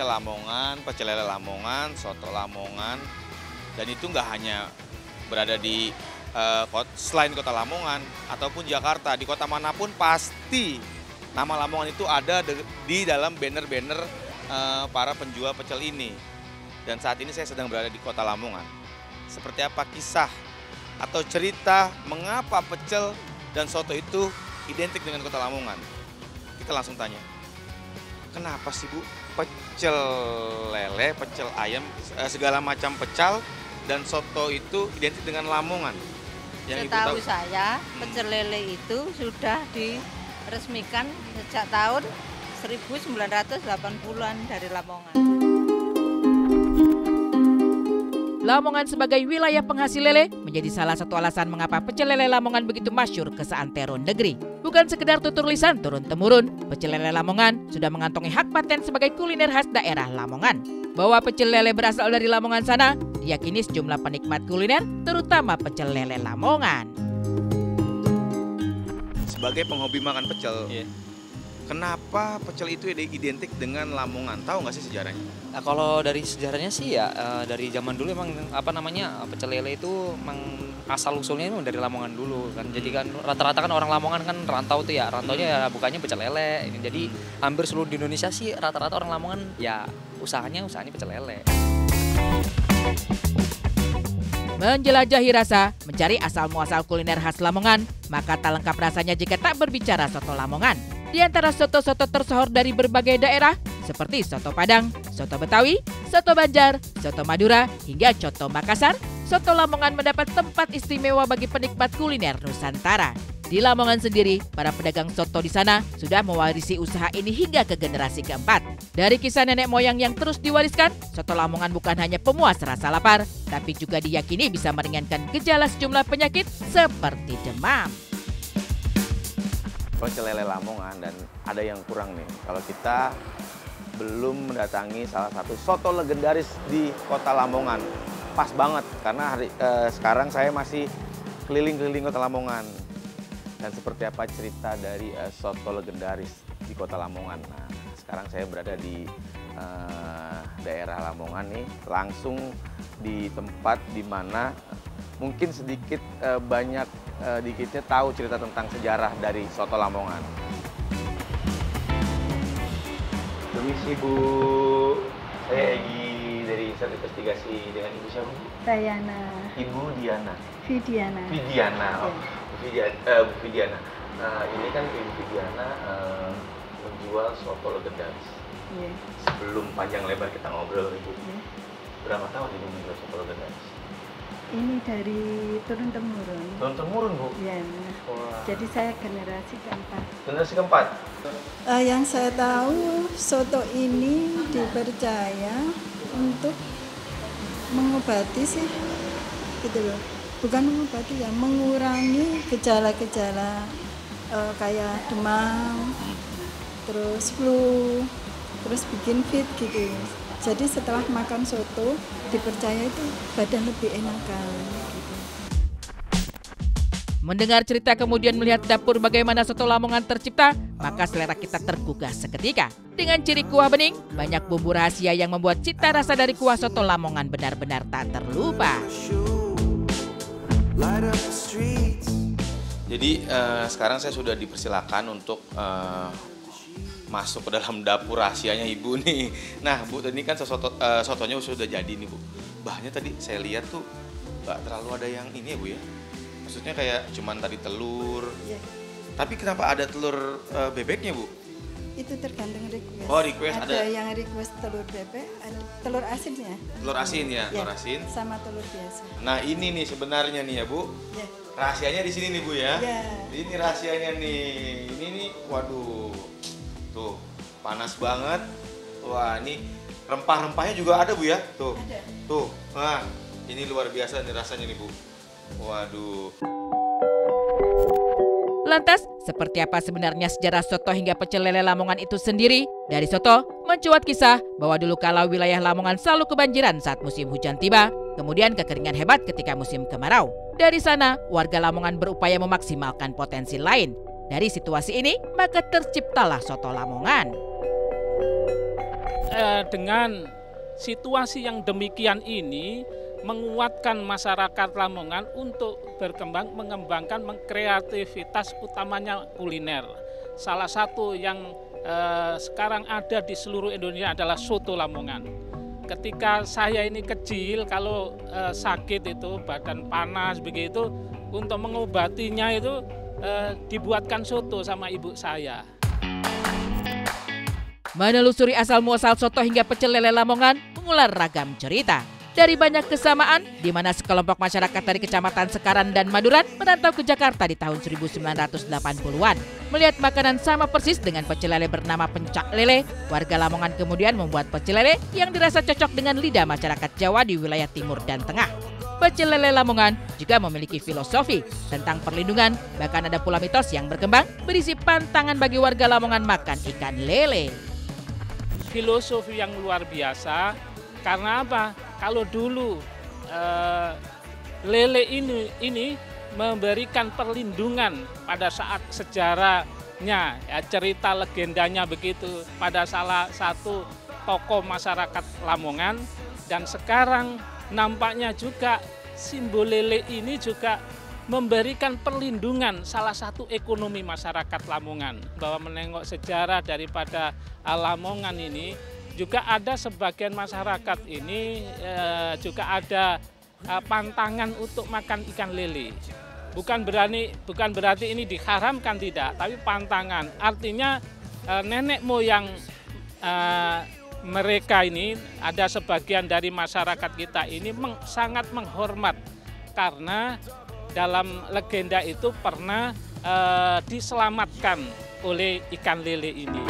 Lamongan, pecel lele Lamongan, soto Lamongan, dan itu nggak hanya berada di selain kota Lamongan ataupun Jakarta, di kota manapun pasti nama Lamongan itu ada di dalam banner-banner para penjual pecel ini. Dan saat ini saya sedang berada di kota Lamongan. Seperti apa kisah atau cerita mengapa pecel dan soto itu identik dengan kota Lamongan? Kita langsung tanya. Kenapa sih Bu, pecel lele, pecel ayam, segala macam pecel dan soto itu identik dengan Lamongan? Yang Setahu saya, pecel lele itu sudah diresmikan sejak tahun 1980-an dari Lamongan. Lamongan sebagai wilayah penghasil lele menjadi salah satu alasan mengapa pecel lele Lamongan begitu masyhur ke seantero negeri. Bukan sekedar tutur lisan turun-temurun, pecel lele Lamongan sudah mengantongi hak paten sebagai kuliner khas daerah Lamongan. Bahwa pecel lele berasal dari Lamongan sana, diyakini sejumlah penikmat kuliner, terutama pecel lele Lamongan. Sebagai penghobi makan pecel, kenapa pecel itu identik dengan Lamongan? Tahu nggak sih sejarahnya? Nah, kalau dari sejarahnya sih ya dari zaman dulu emang pecel lele itu emang asal usulnya itu dari Lamongan dulu kan. Jadi kan rata-rata kan orang Lamongan kan rantau tuh ya, rantaunya ya bukannya pecel lele. Jadi hampir seluruh di Indonesia sih rata-rata orang Lamongan ya usahanya pecel lele. Menjelajahi rasa, mencari asal-muasal kuliner khas Lamongan, maka tak lengkap rasanya jika tak berbicara soto Lamongan. Di antara soto-soto tersohor dari berbagai daerah, seperti soto Padang, soto Betawi, soto Banjar, soto Madura, hingga coto Makassar, soto Lamongan mendapat tempat istimewa bagi penikmat kuliner Nusantara. Di Lamongan sendiri, para pedagang soto di sana sudah mewarisi usaha ini hingga ke generasi keempat. Dari kisah nenek moyang yang terus diwariskan, soto Lamongan bukan hanya pemuas rasa lapar, tapi juga diyakini bisa meringankan gejala sejumlah penyakit seperti demam. Pecel lele Lamongan, dan ada yang kurang nih. Kalau kita belum mendatangi salah satu soto legendaris di kota Lamongan. Pas banget, karena sekarang saya masih keliling-keliling kota Lamongan. Dan seperti apa cerita dari soto legendaris di kota Lamongan. Nah, sekarang saya berada di daerah Lamongan nih, langsung di tempat di mana mungkin sedikit dikitnya tahu cerita tentang sejarah dari soto Lamongan. Permisi Bu, saya Egi dari Institut Investigasi. Dengan Ibu siapa Bu? Diana. Ibu Diana. Vidiana. Vidiana. Oh. Bu Vidiana. Ini kan Ibu Vidiana menjual soto legendaris. Yeah. Sebelum panjang lebar kita ngobrol Ibu, berapa tahun Ibu menjual soto legendaris? Ini dari turun-temurun. Turun-temurun Bu? Ya. Wah. Jadi saya generasi keempat. Generasi keempat? Yang saya tahu, soto ini dipercaya untuk mengobati sih, gitu loh. Bukan mengobati ya, mengurangi gejala-gejala kayak demam, terus flu, terus bikin fit gitu. Jadi setelah makan soto dipercaya itu badan lebih enakan. Gitu. Mendengar cerita kemudian melihat dapur bagaimana soto Lamongan tercipta, maka selera kita tergugah seketika. Dengan ciri kuah bening, banyak bumbu rahasia yang membuat cita rasa dari kuah soto Lamongan benar-benar tak terlupa. Jadi sekarang saya sudah dipersilakan untuk masuk ke dalam dapur rahasianya Ibu nih. Nah Bu, tadi kan sotonya sudah jadi nih Bu. Bahannya tadi saya lihat tuh nggak terlalu ada yang ini ya Bu ya. Maksudnya kayak cuman tadi telur. Ya. Tapi kenapa ada telur bebeknya Bu? Itu tergantung request. Oh request ada yang request telur bebek, ada telur asinnya. telur asin ya, telur asin. Sama telur biasa. Nah ini nih sebenarnya nih ya Bu. Ya. Rahasianya di sini nih Bu ya. Ya. Ini rahasianya nih. Ini nih, waduh. Tuh, panas banget. Wah, ini rempah-rempahnya juga ada Bu ya. Tuh. Ada. Tuh. Nah, ini luar biasa nih rasanya nih Bu. Waduh. Lantas, seperti apa sebenarnya sejarah soto hingga pecel lele Lamongan itu sendiri? Dari soto, mencuat kisah bahwa dulu kala wilayah Lamongan selalu kebanjiran saat musim hujan tiba, kemudian kekeringan hebat ketika musim kemarau. Dari sana, warga Lamongan berupaya memaksimalkan potensi lain. Dari situasi ini, maka terciptalah soto Lamongan. dengan situasi yang demikian ini menguatkan masyarakat Lamongan untuk berkembang, mengembangkan kreativitas utamanya kuliner. Salah satu yang sekarang ada di seluruh Indonesia adalah soto Lamongan. Ketika saya ini kecil, kalau sakit itu badan panas begitu, untuk mengobatinya itu dibuatkan soto sama ibu saya. Menelusuri asal-muasal soto hingga pecel lele Lamongan mengular ragam cerita. Dari banyak kesamaan, di mana sekelompok masyarakat dari Kecamatan Sekaran dan Maduran merantau ke Jakarta di tahun 1980-an. Melihat makanan sama persis dengan pecel lele bernama pencak lele, warga Lamongan kemudian membuat pecel lele yang dirasa cocok dengan lidah masyarakat Jawa di wilayah timur dan tengah. Pecel lele Lamongan juga memiliki filosofi tentang perlindungan, bahkan ada pula mitos yang berkembang berisi pantangan bagi warga Lamongan makan ikan lele. Filosofi yang luar biasa, karena apa? Kalau dulu lele ini memberikan perlindungan pada saat sejarahnya, ya, cerita legendanya begitu pada salah satu tokoh masyarakat Lamongan, dan sekarang nampaknya juga simbol lele ini juga memberikan perlindungan salah satu ekonomi masyarakat Lamongan. Bahwa menengok sejarah daripada Lamongan ini, juga ada sebagian masyarakat ini juga ada pantangan untuk makan ikan lele. Bukan berarti ini diharamkan, tidak, tapi pantangan. Artinya nenek moyang mereka ini, ada sebagian dari masyarakat kita ini sangat menghormat, karena dalam legenda itu pernah diselamatkan oleh ikan lele ini.